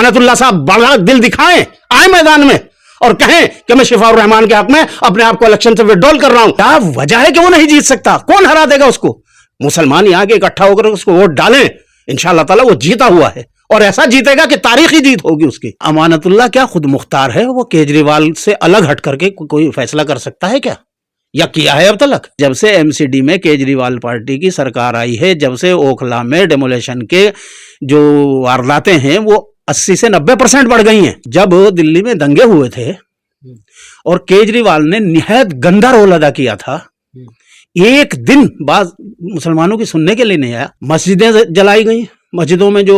अमानतुल्लाह साहब बड़ा दिल दिखाएं, आए मैदान में और कहें कि मैं शिफाउर रहमान के हक में अपने आप को इलेक्शन से विड्रॉल कर रहा हूं। क्या वजह है कि वो नहीं जीत सकता? कौन हरा देगा उसको? मुसलमान यहां के इकट्ठा होकर उसको वोट डालें, इंशाअल्लाह ताला वो जीता हुआ है और ऐसा जीतेगा कि तारीखी जीत होगी उसकी। अमानतुल्लाह क्या खुद मुख्तार है? वो केजरीवाल से अलग हट करके कोई फैसला कर सकता है क्या? या किया है अब तक? जब से एमसीडी में केजरीवाल पार्टी की सरकार आई है, जब से ओखला में डेमोलेशन के जो वारदातें हैं वो 80 से 90% बढ़ गई हैं। जब दिल्ली में दंगे हुए थे और केजरीवाल ने निहायत गंदा रोल अदा किया था, एक दिन बाद मुसलमानों की सुनने के लिए नहीं आया। मस्जिदें जलाई गई, मस्जिदों में जो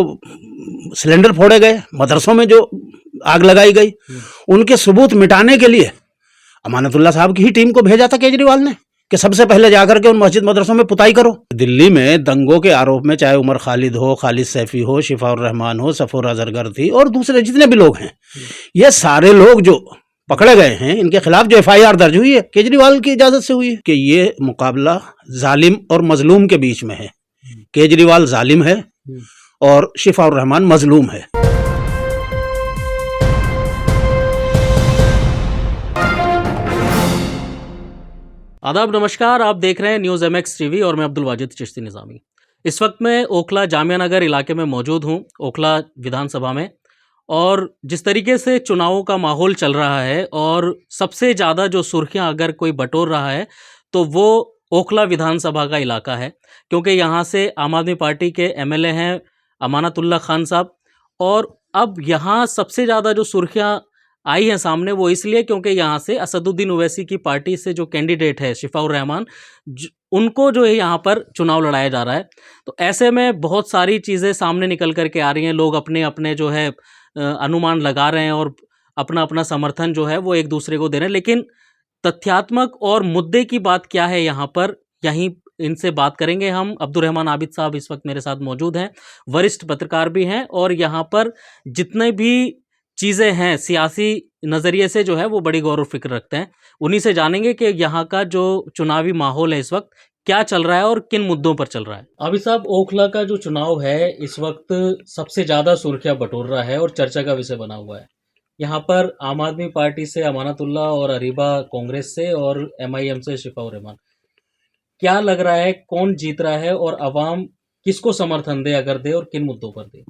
सिलेंडर फोड़े गए, मदरसों में जो आग लगाई गई, उनके सबूत मिटाने के लिए अमानतुल्लाह साहब की ही टीम को भेजा था केजरीवाल ने कि सबसे पहले जाकर के उन मस्जिद मदरसों में पुताई करो। दिल्ली में दंगों के आरोप में चाहे उमर खालिद हो, खालिद सैफी हो, शिफाउर रहमान हो, सफूर अजहर और दूसरे जितने भी लोग हैं, ये सारे लोग जो पकड़े गए हैं, इनके खिलाफ जो FIR दर्ज हुई है केजरीवाल की इजाजत से हुई है। कि ये मुकाबला जालिम और मजलूम के बीच में है। केजरीवाल जालिम है और शिफाउर रहमान मजलूम है। आदाब, नमस्कार। आप देख रहे हैं न्यूज़ MX टीवी और मैं अब्दुल वाजिद चिश्ती निज़ामी। इस वक्त मैं ओखला जामिया नगर इलाके में मौजूद हूं, ओखला विधानसभा में। और जिस तरीके से चुनावों का माहौल चल रहा है और सबसे ज़्यादा जो सुर्खियां अगर कोई बटोर रहा है तो वो ओखला विधानसभा का इलाका है, क्योंकि यहाँ से आम आदमी पार्टी के MLA हैं अमानतुल्लाह खान साहब। और अब यहाँ सबसे ज़्यादा जो सुर्खियां आई हैं सामने वो इसलिए क्योंकि यहाँ से असदुद्दीन ओवैसी की पार्टी से जो कैंडिडेट है शिफाउर रहमान, उनको जो है यहाँ पर चुनाव लड़ाया जा रहा है। तो ऐसे में बहुत सारी चीज़ें सामने निकल कर के आ रही हैं। लोग अपने अपने जो है अनुमान लगा रहे हैं और अपना अपना समर्थन जो है वो एक दूसरे को दे रहे हैं। लेकिन तथ्यात्मक और मुद्दे की बात क्या है यहाँ पर, यहीं इनसे बात करेंगे हम। अब्दुर्रहमान आबिद साहब इस वक्त मेरे साथ मौजूद हैं, वरिष्ठ पत्रकार भी हैं और यहाँ पर जितने भी चीज़ें हैं सियासी नज़रिए से जो है वो बड़ी गौर और फिक्र रखते हैं। उन्हीं से जानेंगे कि यहाँ का जो चुनावी माहौल है इस वक्त क्या चल रहा है और किन मुद्दों पर चल रहा है। आबिद साहब, ओखला का जो चुनाव है इस वक्त सबसे ज़्यादा सुर्खियां बटोर रहा है और चर्चा का विषय बना हुआ है। यहाँ पर आम आदमी पार्टी से अमानतुल्लाह और अरीबा कांग्रेस से और MIM से शिफाउर रहमान। क्या लग रहा है कौन जीत रहा है और अवाम किसको समर्थन दे, अगर दे, और किन मुद्दों पर दे?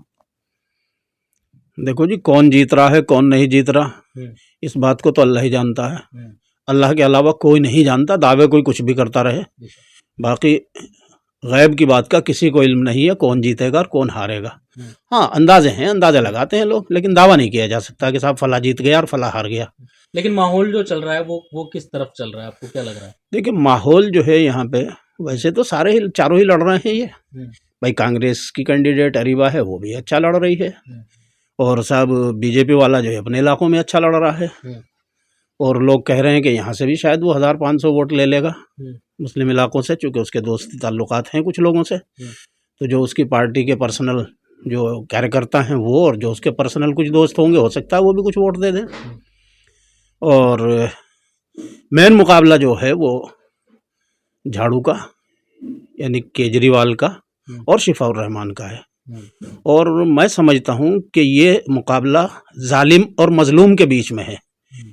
देखो जी, कौन जीत रहा है कौन नहीं जीत रहा इस बात को तो अल्लाह ही जानता है। अल्लाह के अलावा कोई नहीं जानता। दावे कोई कुछ भी करता रहे, बाकी गैब की बात का किसी को इल्म नहीं है कौन जीतेगा और कौन हारेगा। हाँ, अंदाजे हैं, अंदाजे लगाते हैं लोग, लेकिन दावा नहीं किया जा सकता कि साहब फला जीत गया और फला हार गया। लेकिन माहौल जो चल रहा है वो किस तरफ चल रहा है, आपको क्या लग रहा है? देखिए, माहौल जो है यहाँ पे वैसे तो सारे ही चारों ही लड़ रहे हैं। ये भाई कांग्रेस की कैंडिडेट अरीबा है वो भी अच्छा लड़ रही है और सब बीजेपी वाला जो है अपने इलाकों में अच्छा लड़ रहा है। और लोग कह रहे हैं कि यहाँ से भी शायद वो 1500 वोट ले लेगा मुस्लिम इलाकों से, चूँकि उसके दोस्ती ताल्लुकात हैं कुछ लोगों से। तो जो उसकी पार्टी के पर्सनल जो कार्यकर्ता हैं वो और जो उसके पर्सनल कुछ दोस्त होंगे, हो सकता है वो भी कुछ वोट दे दें। और मेन मुकाबला जो है वो झाड़ू का यानी केजरीवाल का और शिफाउर रहमान का है। और मैं समझता हूँ कि ये मुकाबला जालिम और मजलूम के बीच में है।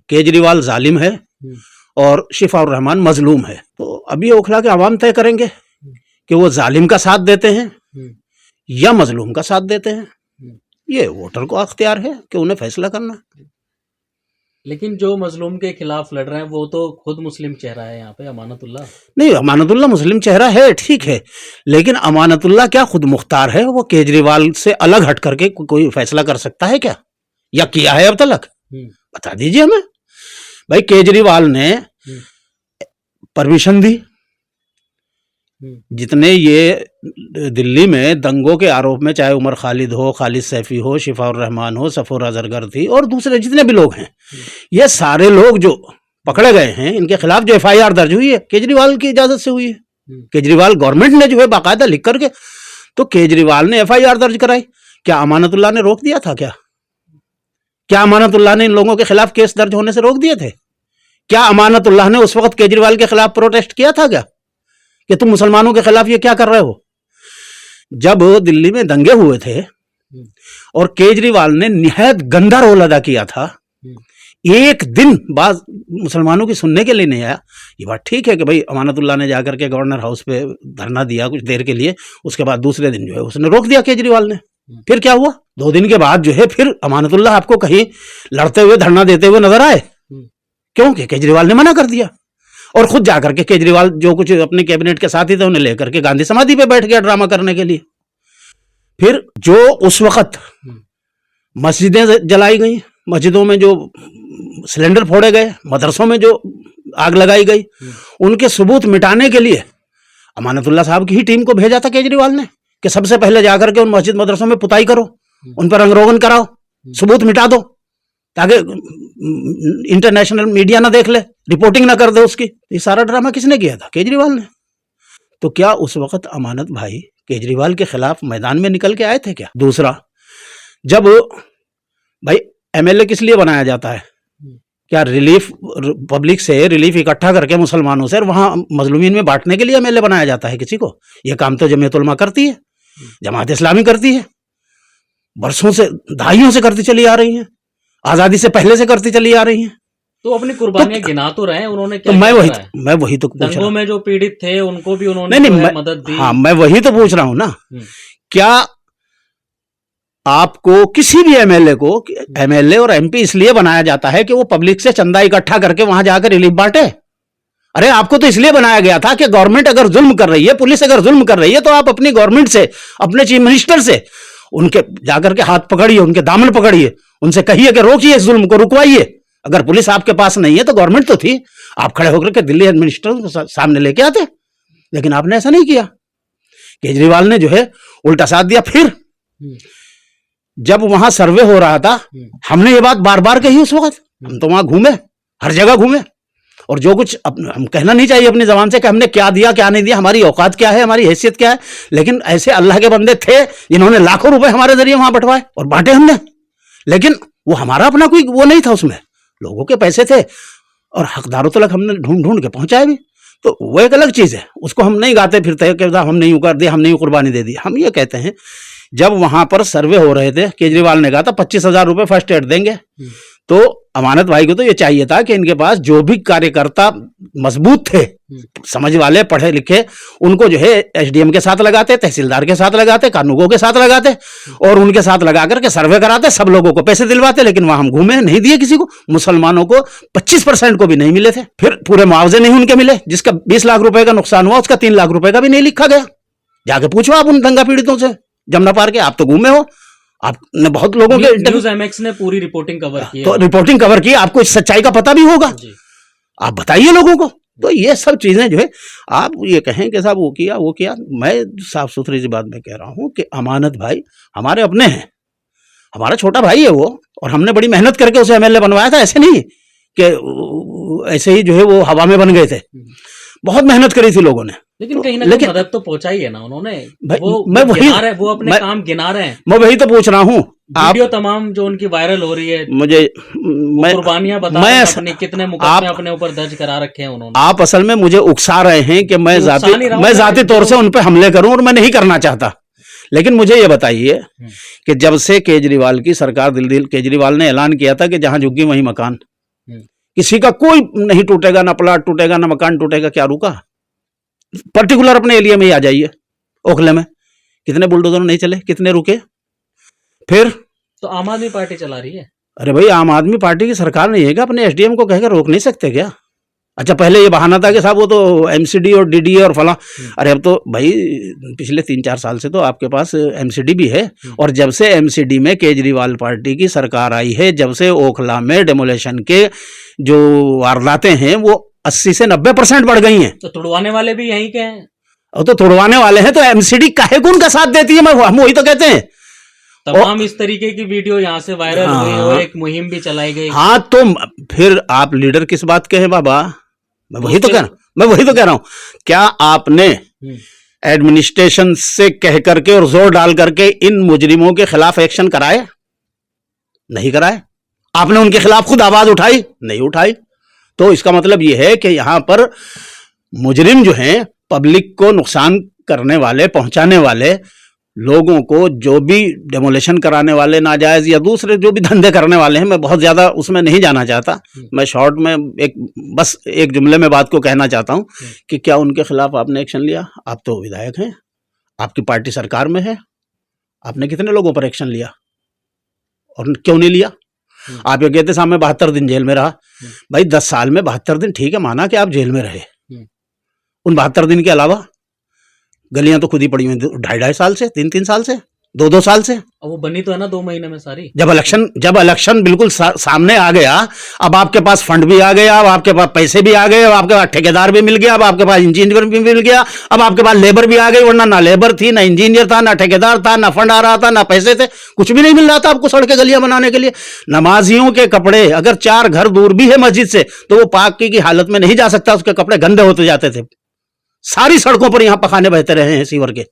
केजरीवाल जालिम है और शिफाउर रहमान मजलूम है। तो अभी ओखला के अवाम तय करेंगे कि वो जालिम का साथ देते हैं या मजलूम का साथ देते हैं। ये वोटर को अख्तियार है कि उन्हें फैसला करना। लेकिन जो मजलूम के खिलाफ लड़ रहे हैं वो तो खुद मुस्लिम चेहरा है यहाँ पे, अमानतुल्लाह। नहीं, अमानतुल्लाह मुस्लिम चेहरा है, ठीक है, लेकिन अमानतुल्लाह क्या खुद मुख्तार है? वो केजरीवाल से अलग हट करके कोई फैसला कर सकता है क्या? या किया है अब तक? बता दीजिए हमें। भाई केजरीवाल ने परमिशन दी, जितने ये दिल्ली में दंगों के आरोप में चाहे उमर खालिद हो, खालिद सैफी हो, शिफाउर रहमान हो, सफूर अजहर और दूसरे जितने भी लोग हैं, ये सारे लोग जो पकड़े गए हैं, इनके खिलाफ जो FIR दर्ज हुई है केजरीवाल की इजाजत से हुई है। केजरीवाल गवर्नमेंट ने जो है बाकायदा लिख करके, तो केजरीवाल ने FIR दर्ज कराई। क्या अमानतुल्लाह ने रोक दिया था? क्या अमानतुल्लाह ने इन लोगों के खिलाफ केस दर्ज होने से रोक दिए थे? क्या अमानतुल्लाह ने उस वक्त केजरीवाल के खिलाफ प्रोटेस्ट किया था क्या कि तुम मुसलमानों के खिलाफ ये क्या कर रहे हो? जब दिल्ली में दंगे हुए थे और केजरीवाल ने निहायत गंदा रोल अदा किया था। एक दिन बाद मुसलमानों की सुनने के लिए नहीं आया। ये बात ठीक है कि भाई अमानतुल्लाह ने जाकर के गवर्नर हाउस पे धरना दिया कुछ देर के लिए, उसके बाद दूसरे दिन जो है उसने रोक दिया केजरीवाल ने। फिर क्या हुआ, 2 दिन के बाद जो है फिर अमानतुल्लाह आपको कहीं लड़ते हुए धरना देते हुए नजर आए? क्योंकि केजरीवाल ने मना कर दिया और खुद जाकर के केजरीवाल जो कुछ अपने कैबिनेट के साथी थे उन्हें लेकर के गांधी समाधि पे बैठ गया ड्रामा करने के लिए। फिर जो उस वक्त मस्जिदें जलाई गई, मस्जिदों में जो सिलेंडर फोड़े गए, मदरसों में जो आग लगाई गई, उनके सबूत मिटाने के लिए अमानतुल्लाह साहब की ही टीम को भेजा था केजरीवाल ने कि सबसे पहले जाकर के उन मस्जिद मदरसों में पुताई करो, उन पर रंग रोगन कराओ, सबूत मिटा दो, ताकि इंटरनेशनल मीडिया ना देख ले, रिपोर्टिंग ना कर दे उसकी। ये सारा ड्रामा किसने किया था? केजरीवाल ने। तो क्या उस वक्त अमानत भाई केजरीवाल के खिलाफ मैदान में निकल के आए थे क्या? दूसरा, जब भाई एमएलए किस लिए बनाया जाता है? क्या रिलीफ, पब्लिक से रिलीफ इकट्ठा करके मुसलमानों से वहां मजलूमीन में बांटने के लिए एमएलए बनाया जाता है किसी को? यह काम तो जमीयत उलमा करती है, जमात इस्लामी करती है, बरसों से दहाइयों से करती चली आ रही है, आजादी से पहले से करती चली आ रही है। तो अपनी कुर्बानियां गिना तो रहे हैं उन्होंने, क्या तो मैं किया वही तो पूछ रहा दंगों हूं। में जो पीड़ित थे उनको भी उन्होंने नहीं, जो है मदद दी। हाँ, मैं वही तो पूछ रहा हूं ना। क्या आपको किसी भी एमएलए को, एमएलए और एमपी इसलिए बनाया जाता है कि वो पब्लिक से चंदा इकट्ठा करके वहां जाकर रिलीफ बांटे? अरे आपको तो इसलिए बनाया गया था कि गवर्नमेंट अगर जुल्म कर रही है, पुलिस अगर जुल्म कर रही है, तो आप अपनी गवर्नमेंट से, अपने चीफ मिनिस्टर से उनके जाकर के हाथ पकड़िए, उनके दामन पकड़िए, उनसे कहिए कि रोकिए इस जुल्म को, रुकवाइए। अगर पुलिस आपके पास नहीं है तो गवर्नमेंट तो थी, आप खड़े होकर के दिल्ली एडमिनिस्ट्रेटर को सामने लेके आते, लेकिन आपने ऐसा नहीं किया। केजरीवाल ने जो है उल्टा साथ दिया। फिर जब वहां सर्वे हो रहा था, हमने ये बात बार बार कही उस वक्त, हम तो वहां घूमे, हर जगह घूमे, और जो कुछ हम कहना नहीं चाहिए अपनी जबान से कि हमने क्या दिया क्या नहीं दिया, हमारी औकात क्या है, हमारी हैसियत क्या है, लेकिन ऐसे अल्लाह के बंदे थे जिन्होंने लाखों रुपए हमारे जरिए वहां बंटवाए और बांटे हमने, लेकिन वो हमारा अपना कोई वो नहीं था, उसमें लोगों के पैसे थे और हकदारों तक हमने ढूंढ ढूंढ के पहुंचाए भी। तो वो एक अलग चीज है, उसको हम नहीं गाते फिरते कि हम नहीं कर दिया, हम नहीं कुर्बानी दे दी। हम ये कहते हैं जब वहां पर सर्वे हो रहे थे, केजरीवाल ने कहा था 25,000 रुपए फर्स्ट एड देंगे, तो अमानत भाई को तो ये चाहिए था कि इनके पास जो भी कार्यकर्ता मजबूत थे, समझ वाले, पढ़े लिखे, उनको जो है एसडीएम के साथ लगाते, तहसीलदार के साथ लगाते, कानूनगो के साथ लगाते और उनके साथ लगा करके सर्वे कराते, सब लोगों को पैसे दिलवाते। लेकिन वहां हम घूमे, नहीं दिए किसी को। मुसलमानों को 25% को भी नहीं मिले थे। फिर पूरे मुआवजे नहीं उनके मिले, जिसका 20 लाख रुपए का नुकसान हुआ उसका 3 लाख रुपए का भी नहीं लिखा गया। जाके पूछो आप उन दंगा पीड़ितों से जमुना पार के, आप तो घूमे हो, आपने बहुत लोगों के न्यूज़ एमएक्स ने पूरी रिपोर्टिंग कवर की है। तो रिपोर्टिंग कवर की, आपको इस सच्चाई का पता भी होगा, आप बताइए लोगों को। तो ये सब चीजें जो है, आप ये कहें कि साहब वो किया, मैं साफ सुथरी सी बात में कह रहा हूं कि अमानत भाई हमारे अपने हैं, हमारा छोटा भाई है वो, और हमने बड़ी मेहनत करके उसे एमएलए बनवाया था। ऐसे नहीं कि ऐसे ही जो है वो हवा में बन गए थे, बहुत मेहनत करी थी लोगों ने। लेकिन कहीं ना कहीं मदद तो पहुंचाई है ना उन्होंने। वो अपने काम गिना रहे हैं। मैं वही तो पूछ रहा हूँ। वीडियो तमाम जो उनकी वायरल हो रही है, कुर्बानियां बता रहे हैं अपनी, कितने मुकदमे अपने ऊपर दर्ज करा रखे हैं उन्होंने। आप असल में मुझे उकसा रहे हैं कि मैं जाती तौर से उन पे हमले करूं, और मैं नहीं करना चाहता। लेकिन मुझे ये बताइए कि जब से केजरीवाल की सरकार, केजरीवाल ने ऐलान किया था कि जहां झुग्गी वहीं मकान, किसी का कोई नहीं टूटेगा, ना प्लाट टूटेगा, ना मकान टूटेगा, क्या रुका? पर्टिकुलर अपने एरिया में ही आ जाइए। ओखले में कितने बुलडोजर नहीं चले, कितने रुके? फिर तो आम आदमी पार्टी चला रही है। अरे भाई, आम आदमी पार्टी की सरकार नहीं है क्या? अपने एसडीएम को कहकर रोक नहीं सकते क्या? अच्छा, पहले ये बहाना था कि साहब वो तो एमसीडी और डीडीए और फला। अरे अब तो भाई पिछले 3-4 साल से तो आपके पास एमसीडी भी है, और जब से एमसीडी में केजरीवाल पार्टी की सरकार आई है, जब से ओखला में डेमोलेशन के जो वारदातें हैं वो 80 से 90% बढ़ गई हैं। तो तुड़वाने वाले भी यहीं के हैं। और तो तुड़वाने वाले हैं तो एमसीडी काहे को उनका साथ देती है? हम वही तो कहते हैं। तमाम इस तरीके की वीडियो यहाँ से वायरल हुई और एक मुहिम भी चलाई गई। हाँ, तो फिर आप लीडर किस बात के हैं बाबा? मैं वही तो कह रहा हूं। क्या आपने एडमिनिस्ट्रेशन से कह करके और जोर डाल करके इन मुजरिमों के खिलाफ एक्शन कराए? नहीं कराए। आपने उनके खिलाफ खुद आवाज उठाई? नहीं उठाई। तो इसका मतलब यह है कि यहां पर मुजरिम जो हैं, पब्लिक को नुकसान करने वाले, पहुंचाने वाले लोगों को जो भी डेमोलेशन कराने वाले नाजायज या दूसरे जो भी धंधे करने वाले हैं, मैं बहुत ज्यादा उसमें नहीं जाना चाहता। मैं शॉर्ट में बस एक जुमले में बात को कहना चाहता हूं कि क्या उनके खिलाफ आपने एक्शन लिया? आप तो विधायक हैं, आपकी पार्टी सरकार में है, आपने कितने लोगों पर एक्शन लिया और क्यों नहीं लिया? आप ये कहते साहब मैं 72 दिन जेल में रहा। भाई 10 साल में 72 दिन ठीक है, माना कि आप जेल में रहे। उन 72 दिन के अलावा गलियां तो खुद ही पड़ी हुई 2.5 साल से, 3-3 साल से, 2-2 साल से। अब वो बनी तो है ना 2 महीने में सारी। जब इलेक्शन बिल्कुल सामने आ गया, अब आपके पास फंड भी आ गया, अब आपके पास पैसे भी आ गए, अब आपके पास ठेकेदार भी मिल गया, अब आपके पास इंजीनियर भी मिल गया, अब आपके पास लेबर भी आ गई। वरना ना लेबर थी, ना इंजीनियर था, ना ठेकेदार था, ना फंड आ रहा था, ना पैसे थे, कुछ भी नहीं मिल रहा था आपको सड़कें गलियां बनाने के लिए। नमाजियों के कपड़े अगर 4 घर दूर भी है मस्जिद से तो वो पाक की हालत में नहीं जा सकता, उसके कपड़े गंदे होते जाते थे। सारी सड़कों पर यहां पखाने बहते रहे हैं सीवर के,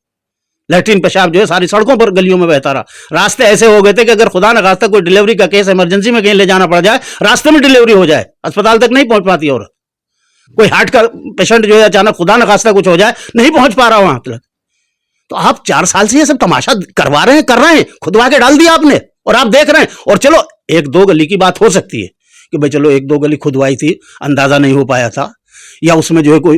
लैट्रिन पेशाब जो है सारी सड़कों पर गलियों में बहता रहा। रास्ते ऐसे हो गए थे कि अगर खुदा न खास्ता कोई डिलीवरी का केस इमरजेंसी में कहीं ले जाना पड़ जाए, रास्ते में डिलीवरी हो जाए, अस्पताल तक नहीं पहुंच पाती। और कोई हार्ट का पेशेंट जो है अचानक खुदा न खास्ता कुछ हो जाए, नहीं पहुंच पा रहा वहां तक। तो आप 4 साल से ये सब तमाशा करवा रहे हैं, कर रहे हैं, खुदवा के डाल दिया आपने और आप देख रहे हैं। और चलो 1-2 गली की बात हो सकती है कि भाई चलो 1-2 गली खुदवाई थी, अंदाजा नहीं हो पाया था, या उसमें जो है कोई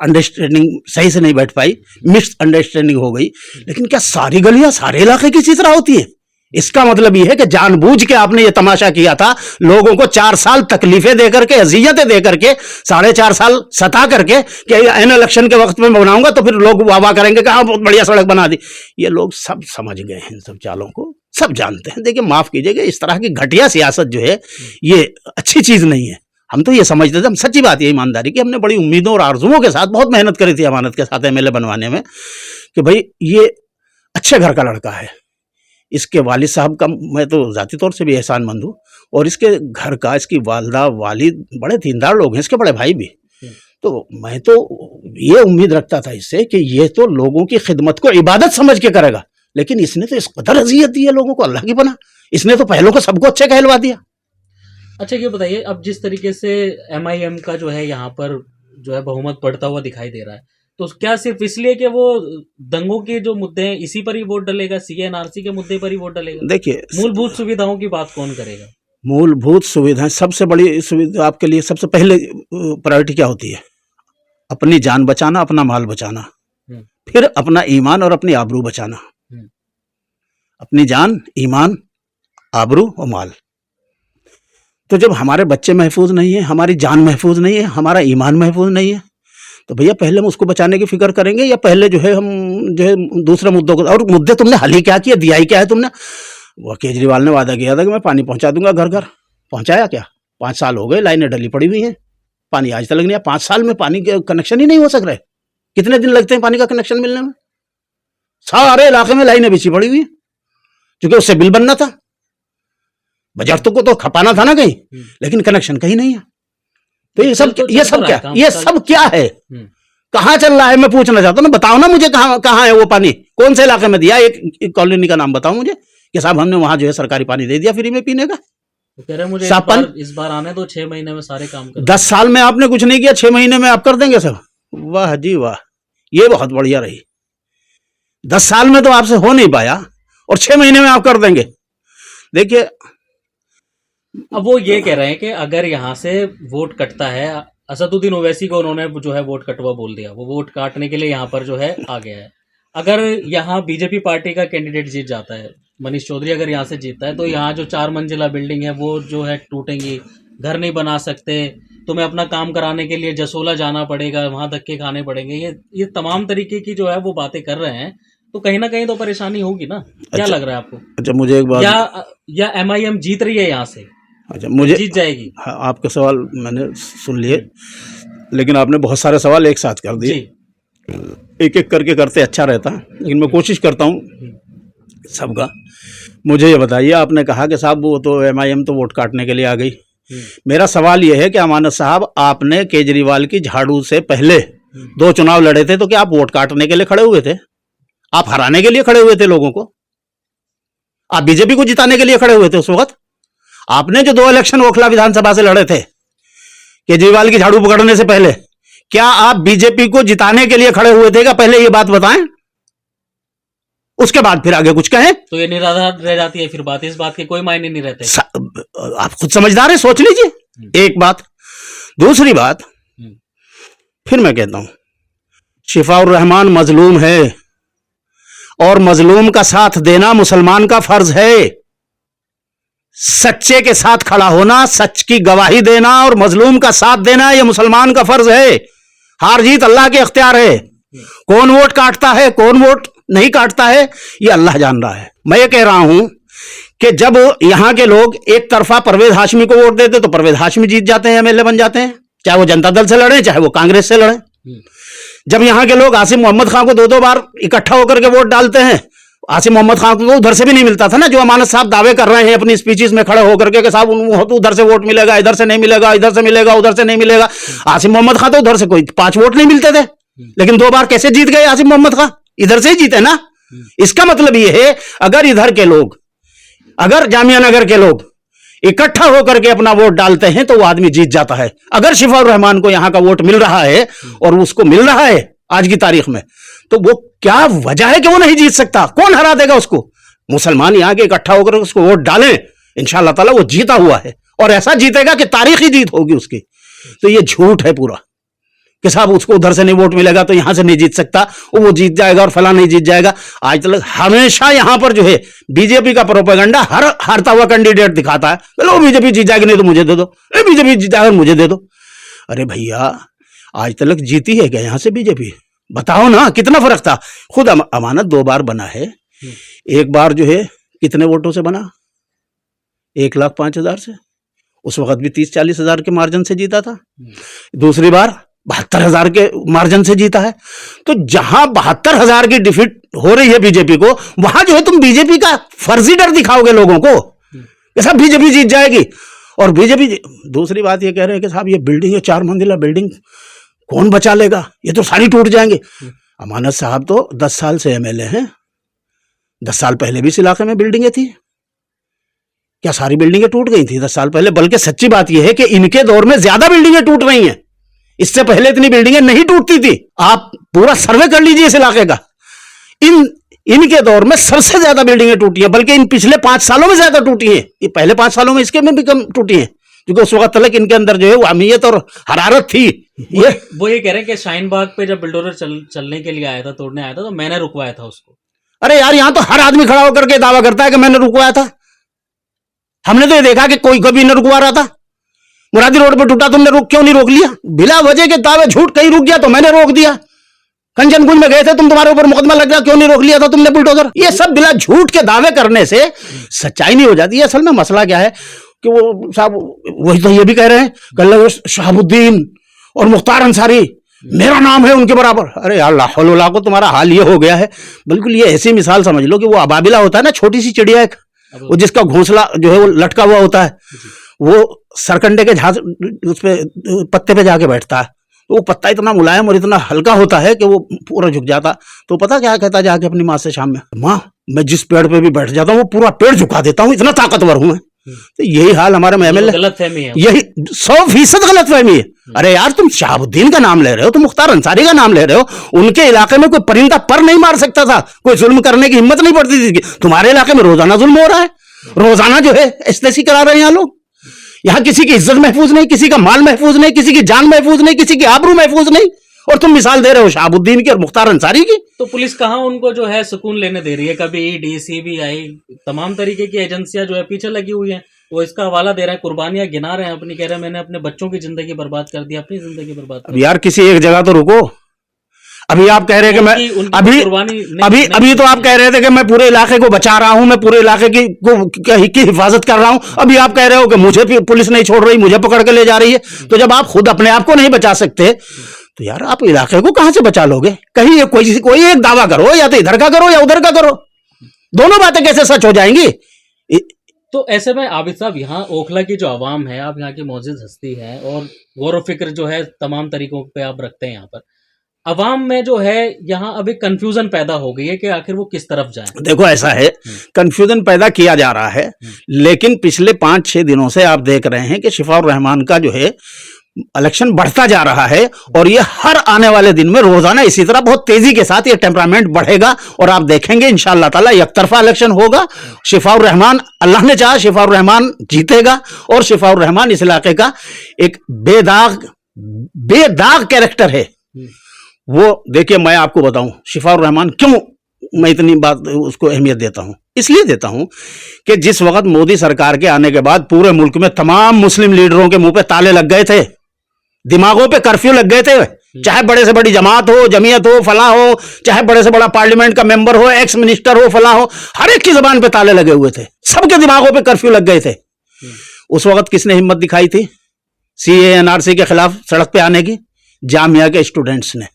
अंडरस्टैंडिंग सही से नहीं बैठ पाई, मिस अंडरस्टैंडिंग हो गई। लेकिन क्या सारी गलियां सारे इलाके की इसी तरह होती है? इसका मतलब यह है कि जानबूझ के आपने ये तमाशा किया था, लोगों को 4 साल तकलीफें देकर के, अजियतें देकर के, 4.5 साल सता करके कि एन इलेक्शन के वक्त में बनाऊंगा तो फिर लोग वाह करेंगे कि हाँ बहुत बढ़िया सड़क बना दी। ये लोग सब समझ गए हैं, इन सब चालों को सब जानते हैं। देखिए माफ कीजिएगा, इस तरह की घटिया सियासत जो है ये अच्छी चीज नहीं है। हम तो ये समझते थे, हम सच्ची बात है ईमानदारी की, हमने बड़ी उम्मीदों और आरजुओं के साथ बहुत मेहनत करी थी अमानत के साथ एमएलए बनवाने में, कि भाई ये अच्छे घर का लड़का है, इसके वालिद साहब का मैं तो जाती तौर से भी एहसानमंद हूँ, और इसके घर का, इसकी वालदा वालिद बड़े दीनदार लोग हैं, इसके बड़े भाई भी। तो मैं तो ये उम्मीद रखता था इससे कि ये तो लोगों की खिदमत को इबादत समझ के करेगा। लेकिन इसने तो इस कदर अजियत दी है लोगों को, अल्लाह की पनाह। इसने तो पहलों को सबको अच्छे कहलवा दिया। अच्छा ये बताइए, अब जिस तरीके से एमआईएम का जो है यहाँ पर जो है बहुमत बढ़ता हुआ दिखाई दे रहा है, तो क्या सिर्फ इसलिए कि वो दंगों के जो मुद्दे हैं इसी पर ही वोट डलेगा, सीएनआरसी के मुद्दे पर ही वोट डलेगा? देखिए मूलभूत सुविधाओं की बात कौन करेगा? मूलभूत सुविधाएं सबसे बड़ी सुविधा आपके लिए सबसे पहले प्रायोरिटी क्या होती है? अपनी जान बचाना, अपना माल बचाना, फिर अपना ईमान और अपनी आबरू बचाना। अपनी जान, ईमान, आबरू और माल। तो जब हमारे बच्चे महफूज नहीं है, हमारी जान महफूज नहीं है, हमारा ईमान महफूज नहीं है, तो भैया पहले हम उसको बचाने की फिक्र करेंगे, या पहले जो है हम जो है दूसरे मुद्दों को। और मुद्दे तुमने हल ही क्या किया, दिया ही क्या है तुमने? वो केजरीवाल ने वादा किया था कि मैं पानी पहुंचा दूंगा घर घर, पहुंचाया क्या? 5 साल हो गए, लाइनें डली पड़ी हुई हैं, पानी आज तक नहीं आया। 5 साल में पानी के कनेक्शन ही नहीं हो सक रहे। कितने दिन लगते हैं पानी का कनेक्शन मिलने में? सारे इलाके में लाइनें बिछी पड़ी हुई है, क्योंकि उससे बिल बनना था, बजट को तो खपाना था ना कहीं, लेकिन कनेक्शन कहीं नहीं है। तो ये सब क्या है? कहाँ चल रहा है? मैं पूछना चाहता हूँ ना, बताओ ना मुझे, कहाँ है वो पानी? कौन से इलाके में दिया? एक कॉलोनी का नाम बताओ मुझे कि साहब हमने वहां जो है सरकारी पानी दे दिया फ्री में पीने का। तो कह रहे मुझे इस बार आने दो, 6 महीने में सारे काम कर। 10 साल में आपने कुछ नहीं किया, 6 महीने में आप कर देंगे सब? वाह जी वाह, ये बहुत बढ़िया रही। 10 साल में तो आपसे हो नहीं पाया और 6 महीने में आप कर देंगे। देखिए अब वो ये कह रहे हैं कि अगर यहाँ से वोट कटता है, असदुद्दीन ओवैसी को उन्होंने जो है वोट कटवा बोल दिया, वो वोट काटने के लिए यहाँ पर जो है आ गया है। अगर यहाँ बीजेपी पार्टी का कैंडिडेट जीत जाता है, मनीष चौधरी अगर यहाँ से जीतता है, तो यहाँ जो 4 मंजिला बिल्डिंग है वो जो है टूटेंगी, घर नहीं बना सकते, तुम्हें अपना काम कराने के लिए जसोला जाना पड़ेगा, वहां धक्के खाने पड़ेंगे। ये तमाम तरीके की जो है वो बातें कर रहे हैं, तो कहीं ना कहीं तो परेशानी होगी ना? क्या लग रहा है आपको? अच्छा मुझे एक बात, या एमआईएम जीत रही है यहाँ से? अच्छा मुझे जीत जाएगी? हाँ, आपके सवाल मैंने सुन लिए, लेकिन आपने बहुत सारे सवाल एक साथ कर दिए। एक एक करके करते अच्छा रहता, लेकिन मैं कोशिश करता हूँ सबका। मुझे ये बताइए, आपने कहा कि साहब वो तो एमआईएम तो वोट काटने के लिए आ गई। मेरा सवाल ये है कि अमानत साहब, आपने केजरीवाल की झाड़ू से पहले 2 चुनाव लड़े थे, तो क्या आप वोट काटने के लिए खड़े हुए थे? आप हराने के लिए खड़े हुए थे लोगों को? आप बीजेपी को जिताने के लिए खड़े हुए थे उस वक्त? आपने जो 2 इलेक्शन ओखला विधानसभा से लड़े थे केजरीवाल की झाड़ू पकड़ने से पहले, क्या आप बीजेपी को जिताने के लिए खड़े हुए थे? क्या पहले ये बात बताएं। उसके बाद फिर आगे कुछ कहें तो ये निराधार रह जाती है फिर बात, इस बात के कोई मायने नहीं रहते। आप खुद समझदार हैं, सोच लीजिए। एक बात। दूसरी बात, फिर मैं कहता हूं शिफाउर रहमान मजलूम है और मजलूम का साथ देना मुसलमान का फर्ज है। सच्चे के साथ खड़ा होना, सच की गवाही देना और मजलूम का साथ देना, यह मुसलमान का फर्ज है। हार जीत अल्लाह के इख्तियार है। कौन वोट काटता है, कौन वोट नहीं काटता है, यह अल्लाह जान रहा है। मैं ये कह रहा हूं कि जब यहां के लोग एक तरफा परवेज हाशमी को वोट देते तो परवेज हाशमी जीत जाते हैं, एमएलए बन जाते हैं, चाहे वो जनता दल से लड़े चाहे वो कांग्रेस से लड़े। जब यहां के लोग आसिम मोहम्मद खान को दो बार इकट्ठा होकर के वोट डालते हैं, आसिम मोहम्मद खान को उधर से भी नहीं मिलता था ना, जो अमानत साहब दावे कर रहे हैं अपनी स्पीचेस में खड़े होकर के साहब तो उधर से वोट मिलेगा, इधर से नहीं मिलेगा, इधर से मिलेगा, उधर से नहीं मिलेगा। आसिम मोहम्मद खान तो उधर से कोई 5 वोट नहीं मिलते थे, लेकिन 2 बार कैसे जीत गए आसिम मोहम्मद खान? इधर से ही जीते ना। इसका मतलब यह है अगर इधर के लोग, अगर जामिया नगर के लोग इकट्ठा होकर के अपना वोट डालते हैं तो वो आदमी जीत जाता है। अगर शिफाउर रहमान को यहां का वोट मिल रहा है और उसको मिल रहा है आज की तारीख में, तो वो क्या वजह है कि वो नहीं जीत सकता? कौन हरा देगा उसको? मुसलमान यहां के इकट्ठा होकर उसको वोट डालें, इंशाअल्लाह ताला वो जीता हुआ है और ऐसा जीतेगा कि तारीखी जीत होगी उसकी। तो ये झूठ है पूरा कि साहब उसको उधर से नहीं वोट मिलेगा तो यहां से नहीं जीत सकता, वो जीत जाएगा और फला नहीं जीत जाएगा। आज तक हमेशा यहां पर जो है बीजेपी का प्रोपेगेंडा हर हारता हुआ कैंडिडेट दिखाता है, बोलो बीजेपी जीत जाएगी नहीं तो मुझे दे दो, बीजेपी जीत जाएगा मुझे दे दो। अरे भैया आज तक जीती है क्या यहां से बीजेपी? बताओ ना, कितना फर्क था। खुद अमानत 2 बार बना है। एक बार जो है कितने वोटों से बना? 1,05,000 से। उस वक्त भी 30-40 हजार के मार्जिन से जीता था। दूसरी बार 72,000 के मार्जिन से जीता है। तो जहां 72,000 की डिफीट हो रही है बीजेपी को, वहां जो है तुम बीजेपी का फर्जी डर दिखाओगे लोगों को कि साहब बीजेपी जीत जाएगी। और बीजेपी, दूसरी बात ये कह रहे हैं कि साहब ये बिल्डिंग है 4 मंजिला बिल्डिंग, कौन बचा लेगा, ये तो सारी टूट जाएंगे। अमानत साहब तो 10 साल से एमएलए हैं, 10 साल पहले भी इस इलाके में बिल्डिंगें थी क्या? सारी बिल्डिंगें टूट गई थी 10 साल पहले। बल्कि सच्ची बात यह है कि इनके दौर में ज्यादा बिल्डिंगें टूट रही हैं, इससे पहले इतनी बिल्डिंगें नहीं टूटती थी। आप पूरा सर्वे कर लीजिए इस इलाके का, इनके दौर में सबसे ज्यादा बिल्डिंगें टूटी हैं, बल्कि इन पिछले 5 सालों में ज्यादा टूटी हैं। ये पहले 5 सालों में इसके में भी कम टूटी हैं, क्योंकि उस वक्त तक इनके अंदर जो है वो अहमियत और हरारत थी। वो ये कह रहे हैं कि शाहीन बाग पे जब बिल्डोजर चलने के लिए आया था, तोड़ने आया था, तो मैंने रुकवाया था उसको। अरे यार यहां तो हर आदमी खड़ा होकर के दावा करता है कि मैंने रुकवाया था। हमने तो ये देखा कि कोई कभी न रुकवा रहा था। मुरादी रोड पे टूटा, तुमने क्यों नहीं रोक लिया? बिला वजह के दावे झूठ, कहीं रुक गया तो मैंने रोक दिया। कंचनकुंज में गए थे तुम, तुम्हारे ऊपर मुकदमा लग गया, क्यों नहीं रोक लिया था तुमने बुलडोजर? ये सब बिला झूठ के दावे करने से सच्चाई नहीं हो जाती है। असल में मसला क्या है कि वो साहब वही तो ये भी कह रहे हैं कल शहाबुद्दीन और मुख्तार अंसारी मेरा नाम है उनके बराबर। अरे यार लाहौल को तुम्हारा हाल ये हो गया है, बिल्कुल ये ऐसी मिसाल समझ लो कि वो अबाबिला होता है ना, छोटी सी चिड़िया एक, वो जिसका घोंसला जो है वो लटका हुआ होता है, वो सरकंडे के झाड़ उस पे पत्ते पे जाके बैठता है, तो वो पत्ता इतना मुलायम और इतना हल्का होता है कि वो पूरा झुक जाता। तो पता क्या कहता जाके अपनी माँ से शाम में, माँ मैं जिस पेड़ पे भी बैठ जाता हूँ वो पूरा पेड़ झुका देता हूँ, इतना ताकतवर हूं मैं। तो यही हाल हमारे में एमएलए, गलतफहमी है, यही 100% गलतफहमी है। अरे यार तुम शहाबुद्दीन का नाम ले रहे हो, तुम मुख्तार अंसारी का नाम ले रहे हो, उनके इलाके में कोई परिंदा पर नहीं मार सकता था, कोई जुल्म करने की हिम्मत नहीं पड़ती थी। तुम्हारे इलाके में रोजाना जुल्म हो रहा है, रोजाना जो है एस्तेसी करा रहे हैं यहाँ लोग। यहाँ किसी की इज्जत महफूज नहीं, किसी का माल महफूज नहीं, किसी की जान महफूज नहीं, किसी की आबरू महफूज नहीं, और तुम मिसाल दे रहे हो शहाबुद्दीन की और मुख्तार अंसारी की। तो पुलिस कहाँ उनको जो है सुकून लेने दे रही है? कभी ईडी, सीबीआई, तमाम तरीके की एजेंसियां जो है पीछे लगी हुई हैं, वो इसका हवाला दे रहे हैं, कुर्बानियां गिना रहे हैं अपनी, कह रहे हैं मैंने अपने बच्चों की जिंदगी बर्बाद कर दी, अपनी जिंदगी बर्बाद कर दी। यार किसी एक जगह तो रुको। अभी आप कह रहे हैं कि मैं अभी तो आप कह रहे थे कि मैं पूरे इलाके को बचा रहा हूं, मैं पूरे इलाके की हिफाजत कर रहा हूं। अभी आप कह रहे हो कि मुझे पुलिस नहीं छोड़ रही, मुझे पकड़ के ले जा रही है। तो जब आप खुद अपने आप को नहीं बचा सकते तो यार आप इलाके को कहां से बचा लोगे? कहीं कोई एक दावा करो, या तो इधर का करो या उधर का करो, दोनों बातें कैसे सच हो जाएंगी? तो ऐसे में आबिद साहब, यहाँ ओखला की जो आवाम है, आप यहाँ की मौजूद हस्ती है और गौर फिक्र जो है तमाम तरीकों पे आप रखते हैं, यहाँ पर अवाम में जो है यहाँ अभी कंफ्यूजन पैदा हो गई है कि आखिर वो किस तरफ जाए। देखो ऐसा है, कंफ्यूजन पैदा किया जा रहा है, लेकिन पिछले 5-6 दिनों से आप देख रहे हैं कि शिफाउर रहमान का जो है इलेक्शन बढ़ता जा रहा है और ये हर आने वाले दिन में रोजाना इसी तरह बहुत तेजी के साथ ये टेम्परामेंट बढ़ेगा और आप देखेंगे इंशाअल्लाह ताला एक तरफा इलेक्शन होगा। शिफाउर रहमान, अल्लाह ने चाहा शिफाउर रहमान जीतेगा और शिफाउर रहमान इस इलाके का एक बेदाग कैरेक्टर है। वो देखिए, मैं आपको बताऊं शिफाउर रहमान क्यों मैं इतनी बात उसको अहमियत देता हूं, इसलिए देता हूं कि जिस वक्त मोदी सरकार के आने के बाद पूरे मुल्क में तमाम मुस्लिम लीडरों के मुंह पे ताले लग गए थे, दिमागों पे कर्फ्यू लग गए थे, चाहे बड़े से बड़ी जमात हो, जमीयत हो, फला हो, चाहे बड़े से बड़ा पार्लियामेंट का मेंबर हो, एक्स मिनिस्टर हो, फला हो, हर एक की जबान पे ताले लगे हुए थे, सबके दिमागों पे कर्फ्यू लग गए थे। उस वक्त किसने हिम्मत दिखाई थी सीए एनआरसी के खिलाफ सड़क पे आने की? जामिया के स्टूडेंट्स ने।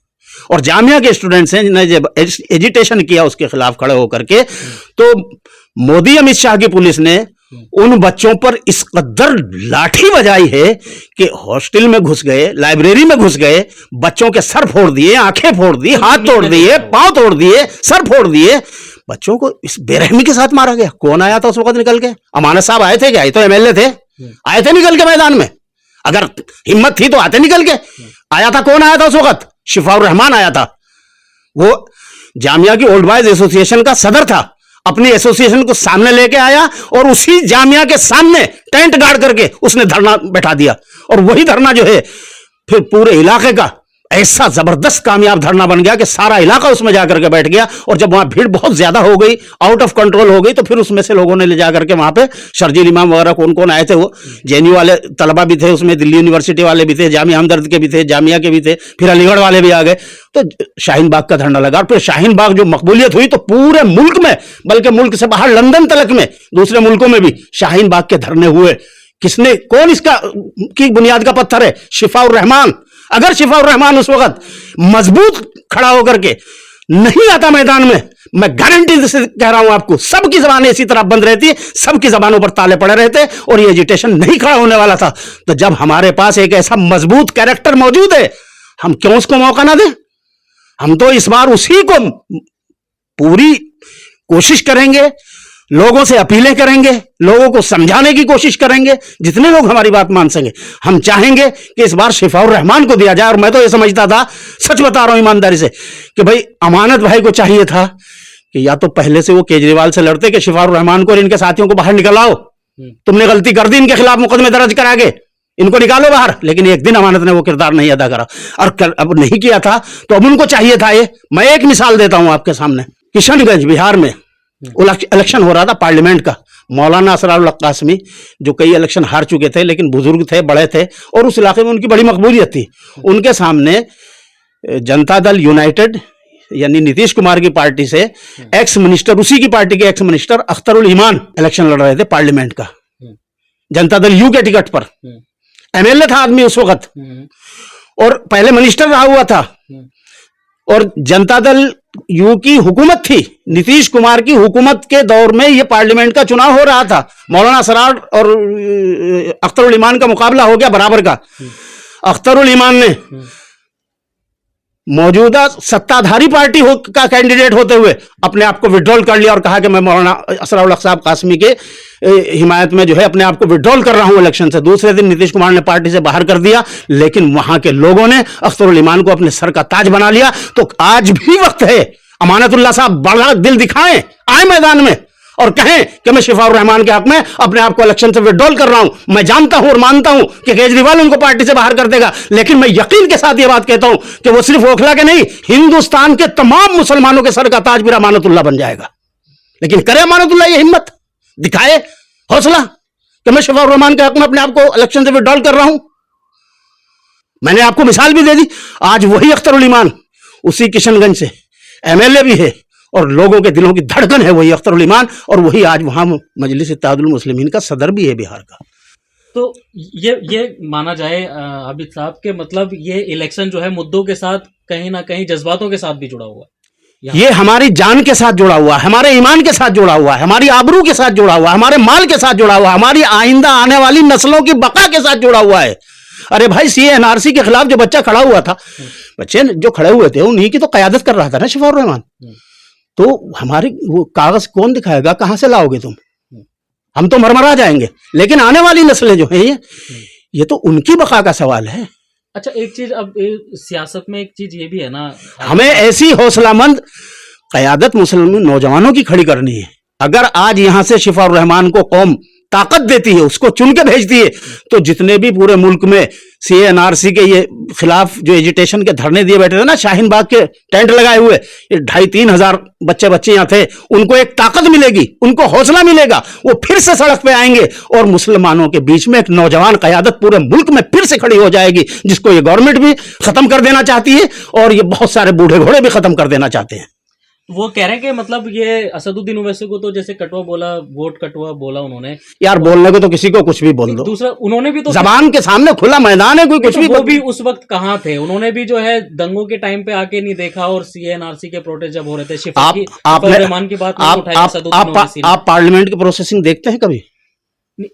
और जामिया के स्टूडेंट्स ने जब एजिटेशन किया उसके खिलाफ खड़े होकर के, तो मोदी अमित शाह की पुलिस ने उन बच्चों पर इस कदर लाठी बजाई है कि हॉस्टल में घुस गए, लाइब्रेरी में घुस गए, बच्चों के सर फोड़ दिए, आंखें फोड़ दी, हाथ तोड़ दिए, पांव तोड़ दिए, सर फोड़ दिए, बच्चों को इस बेरहमी के साथ मारा गया। कौन आया था उस वक्त निकल के? अमानत साहब आए थे क्या? तो एमएलए थे, आए थे निकल के मैदान में? अगर हिम्मत थी तो आते निकल के। आया था, कौन आया था उस वक्त? शिफाउर रहमान आया था। वो जामिया की ओल्ड बॉयज एसोसिएशन का सदर था, अपनी एसोसिएशन को सामने लेके आया और उसी जामिया के सामने टेंट गाड़ करके उसने धरना बैठा दिया। और वही धरना जो है फिर पूरे इलाके का ऐसा जबरदस्त कामयाब धरना बन गया कि सारा इलाका उसमें जाकर के बैठ गया। और जब वहां भीड़ बहुत ज्यादा हो गई, आउट ऑफ कंट्रोल हो गई, तो फिर उसमें से लोगों ने ले जाकर के वहां पे शर्जील इमाम वगैरह कौन कौन आए थे, वो जेएनयू वाले तलबा भी थे उसमें, दिल्ली यूनिवर्सिटी वाले भी थे, जामिया हमदर्द के भी थे, जामिया के भी थे, फिर अलीगढ़ वाले भी आ गए। तो शाहीन बाग का धरना लगा और फिर शाहीन बाग जो मकबूलियत हुई तो पूरे मुल्क में, बल्कि मुल्क से बाहर लंदन तलक में, दूसरे मुल्कों में भी शाहीन बाग के धरने हुए। किसने, कौन इसका की बुनियाद का पत्थर है? शिफाउर रहमान। अगर शिफाउर रहमान उस वक्त मजबूत खड़ा होकर के नहीं आता मैदान में, मैं गारंटी से कह रहा हूं आपको, सबकी जबानें इसी तरह बंद रहती, सबकी जबानों पर ताले पड़े रहते और ये एजिटेशन नहीं खड़ा होने वाला था। तो जब हमारे पास एक ऐसा मजबूत कैरेक्टर मौजूद है, हम क्यों उसको मौका ना दें? हम तो इस बार उसी को पूरी कोशिश करेंगे, लोगों से अपीलें करेंगे, लोगों को समझाने की कोशिश करेंगे, जितने लोग हमारी बात मान सकें। हम चाहेंगे कि इस बार शिफाउर रहमान को दिया जाए। और मैं तो ये समझता था, सच बता रहा हूं ईमानदारी से, कि भाई अमानत भाई को चाहिए था कि या तो पहले से वो केजरीवाल से लड़ते कि शिफाउर रहमान को और इनके साथियों को बाहर निकलाओ, तुमने गलती कर दी, इनके खिलाफ मुकदमे दर्ज करा के इनको निकालो बाहर। लेकिन एक दिन अमानत ने वो किरदार नहीं अदा करा और अब नहीं किया था तो अब उनको चाहिए था ये। मैं एक मिसाल देता हूं आपके सामने, किशनगंज बिहार में इलेक्शन हो रहा था पार्लियामेंट का। मौलाना असरारुल हक कासमी जो कई इलेक्शन हार चुके थे लेकिन बुजुर्ग थे, बड़े थे और उस इलाके में उनकी बड़ी मकबूलियत थी, उनके सामने जनता दल यूनाइटेड यानी नीतीश कुमार की पार्टी से एक्स मिनिस्टर, उसी की पार्टी के एक्स मिनिस्टर अख्तरुल ईमान इलेक्शन लड़ रहे थे पार्लियामेंट का, जनता दल यू के टिकट पर। एमएलए था आदमी उस वक्त और पहले मिनिस्टर रहा हुआ था और जनता दल यू की हुकूमत थी, नीतीश कुमार की हुकूमत के दौर में यह पार्लियामेंट का चुनाव हो रहा था। मौलाना असरार और अख्तरुल ईमान का मुकाबला हो गया बराबर का। अख्तरुल ईमान ने मौजूदा सत्ताधारी पार्टी का कैंडिडेट होते हुए अपने आप को विड्रॉल कर लिया और कहा कि मैं मौलाना असरारुल हक साहब कासमी के हिमायत में जो है अपने आप को विड्रॉल कर रहा हूं इलेक्शन से। दूसरे दिन नीतीश कुमार ने पार्टी से बाहर कर दिया, लेकिन वहां के लोगों ने अख्तरुल ईमान को अपने सर का ताज बना लिया। तो आज भी वक्त है, अमानतुल्लाह साहब बड़ा दिल दिखाएं, आए मैदान में और कहें कि मैं शिफाउर रहमान के हक में अपने आप को इलेक्शन से विड्रॉल कर रहा हूं। मैं जानता हूं और मानता हूं कि केजरीवाल उनको पार्टी से बाहर कर देगा, लेकिन मैं यकीन के साथ यह बात कहता हूं कि वो सिर्फ ओखला के नहीं, हिंदुस्तान के तमाम मुसलमानों के सर का ताज भी अमानतुल्लाह बन जाएगा। लेकिन करे अमानतुल्लाह ये हिम्मत, दिखाए हौसला कि मैं शिफाउर रहमान के हक में अपने आप को इलेक्शन से विड्रॉल कर रहा हूं। मैंने आपको मिसाल भी दे दी, आज वही अख्तरुल ईमान उसी किशनगंज से एमएलए भी है और लोगों के दिलों की धड़कन है वही अख्तरुल ईमान, और वही आज वहां मजलिस इत्तेहादुल मुस्लिमीन का सदर भी है बिहार का। तो ये माना जाए आबिद साहब के मतलब ये इलेक्शन जो है मुद्दों के साथ कहीं ना कहीं जज्बातों के साथ भी जुड़ा हुआ है। ये हमारी जान के साथ जुड़ा हुआ है, हमारे ईमान के साथ जुड़ा हुआ है, हमारी आबरू के साथ जुड़ा हुआ है, हमारे माल के साथ जुड़ा हुआ है, हमारी आइंदा आने वाली नस्लों की बका के साथ जुड़ा हुआ है। अरे भाई सीए एनआरसी के खिलाफ जो बच्चा खड़ा हुआ था, बच्चे जो खड़े हुए थे उन्हीं की तो कयादत कर रहा था ना शिफाउर रहमान। तो हमारे वो कागज कौन दिखाएगा, कहां से लाओगे तुम? हम तो मरमरा जाएंगे। लेकिन आने वाली नस्लें जो हैं ये तो उनकी बका का सवाल है। अच्छा, एक चीज अब सियासत में एक चीज ये भी है ना, हमें ऐसी हौसलामंद क़यादत मुस्लिम नौजवानों की खड़ी करनी है। अगर आज यहां से शिफाउर रहमान को कौम ताकत देती है, उसको चुन के भेजती है, तो जितने भी पूरे मुल्क में CA-NRC के ये खिलाफ जो एजिटेशन के धरने दिए बैठे थे ना, शाहीन बाग के टेंट लगाए हुए, ये 2,500-3 हजार बच्चे यहाँ थे, उनको एक ताकत मिलेगी, उनको हौसला मिलेगा, वो फिर से सड़क पे आएंगे और मुसलमानों के बीच में एक नौजवान क़यादत पूरे मुल्क में फिर से खड़ी हो जाएगी, जिसको ये गवर्नमेंट भी खत्म कर देना चाहती है और ये बहुत सारे बूढ़े घोड़े भी खत्म कर देना चाहते हैं। वो कह रहे हैं कि मतलब ये असदुद्दीन ओवैसी को तो जैसे कटवा बोला, वोट कटवा बोला उन्होंने। यार बोलने को तो किसी को कुछ भी बोल दो, दूसरा उन्होंने भी तो जबान के सामने खुला मैदान है, कोई कुछ भी। वो भी उस वक्त कहाँ थे? उन्होंने भी जो है दंगों के टाइम पे आके नहीं देखा, और CA-NRC के प्रोटेस्ट जब हो रहे थे, शिफाउर रहमान की बात नहीं उठाई असदुद्दीन ओवैसी ने। आप पार्लियामेंट की प्रोसेसिंग देखते हैं कभी?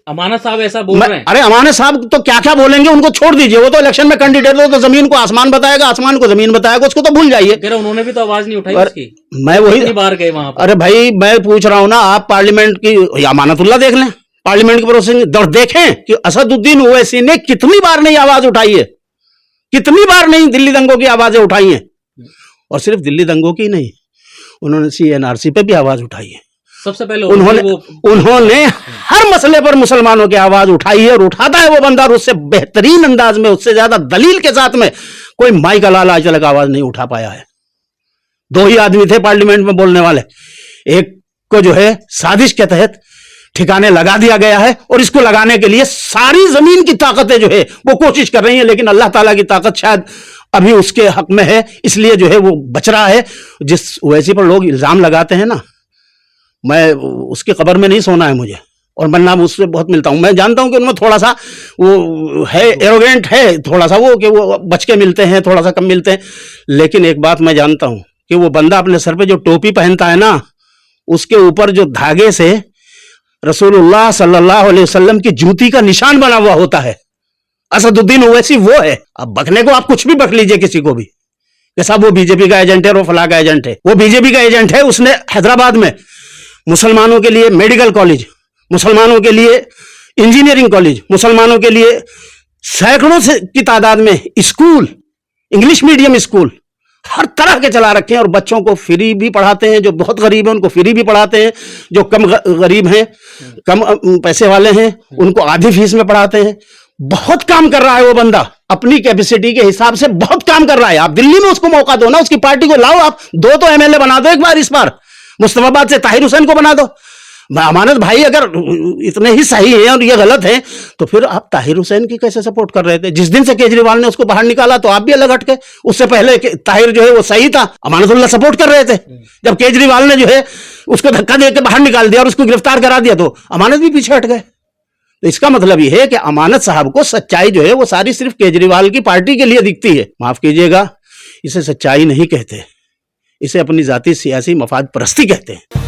अमानत साहब ऐसा बोल रहे हैं। अरे अमानत साहब तो क्या क्या बोलेंगे, उनको छोड़ दीजिए, वो तो इलेक्शन में कैंडिडेट हो, तो जमीन को आसमान बताएगा, आसमान को जमीन बताएगा, उसको तो भूल जाइए। उन्होंने भी तो आवाज नहीं उठाई उसकी। मैं वही कितनी बार गए वहां पर? अरे भाई मैं पूछ रहा हूं ना, आप पार्लियामेंट की अमानतुल्लाह देख लें, पार्लियामेंट की प्रोसेसिंग देखें कि असदुद्दीन ओवैसी ने कितनी बार नहीं आवाज उठाई है, कितनी बार नहीं दिल्ली दंगों की आवाजें उठाई हैं। और सिर्फ दिल्ली दंगों की नहीं, उन्होंने CA-NRC पे भी आवाज उठाई है। सबसे पहले उन्होंने हर मसले पर मुसलमानों की आवाज उठाई है और उठाता है वो बंदा, और उससे बेहतरीन अंदाज में, उससे ज्यादा दलील के साथ में कोई माई का लाल आज तक आवाज नहीं उठा पाया है। 2 ही आदमी थे पार्लियामेंट में बोलने वाले, एक को जो है साजिश के तहत ठिकाने लगा दिया गया है, और इसको लगाने के लिए सारी जमीन की ताकतें जो है वो कोशिश कर रही हैं, लेकिन अल्लाह ताला की ताकत शायद अभी उसके हक में है, इसलिए जो है वो बच रहा है। जिस ओवैसी पर लोग इल्जाम लगाते हैं ना, मैं उसकी कब्र में नहीं सोना है मुझे, और मैं उससे बहुत मिलता हूं, मैं जानता हूं कि उनमें थोड़ा सा वो है, एरोगेंट है थोड़ा सा, वो कि वो बच के मिलते हैं, थोड़ा सा कम मिलते हैं। लेकिन एक बात मैं जानता हूं कि वो बंदा अपने सर पे जो टोपी पहनता है ना, उसके ऊपर जो धागे से रसूलुल्लाह सल्लल्लाहु अलैहि वसल्लम की जूती का निशान बना हुआ होता है, असदुद्दीन ओवैसी वो है। अब बकने को आप कुछ भी बक लीजिए किसी को भी, कि साहब वो बीजेपी का एजेंट है, वो फला का एजेंट है, वो बीजेपी का एजेंट है। उसने हैदराबाद में मुसलमानों के लिए मेडिकल कॉलेज, मुसलमानों के लिए इंजीनियरिंग कॉलेज, मुसलमानों के लिए सैकड़ों से की तादाद में स्कूल, इंग्लिश मीडियम स्कूल हर तरह के चला रखे हैं, और बच्चों को फ्री भी पढ़ाते हैं, जो बहुत गरीब हैं उनको फ्री भी पढ़ाते हैं, जो कम गरीब हैं, कम पैसे वाले हैं, उनको आधी फीस में पढ़ाते हैं। बहुत काम कर रहा है वो बंदा, अपनी कैपेसिटी के हिसाब से बहुत काम कर रहा है। आप दिल्ली में उसको मौका दो ना, उसकी पार्टी को लाओ, आप 2 तो MLA बना दो एक बार, इस बार मुस्तफाबाद से ताहिर हुसैन को बना दो। अमानत भाई अगर इतने ही सही है और ये गलत है, तो फिर आप ताहिर हुसैन की कैसे सपोर्ट कर रहे थे? जिस दिन से केजरीवाल ने उसको बाहर निकाला तो आप भी अलग हट गए। उससे पहले ताहिर जो है वो सही था, अमानतुल्लाह सपोर्ट कर रहे थे। जब केजरीवाल ने जो है उसको धक्का देकर बाहर निकाल दिया और उसको गिरफ्तार करा दिया, तो अमानत भी पीछे हट गए। तो इसका मतलब ये है कि अमानत साहब को सच्चाई जो है वो सारी सिर्फ केजरीवाल की पार्टी के लिए दिखती है। माफ कीजिएगा, इसे सच्चाई नहीं कहते, इसे अपनी जाती सियासी मफाद परस्ती कहते हैं।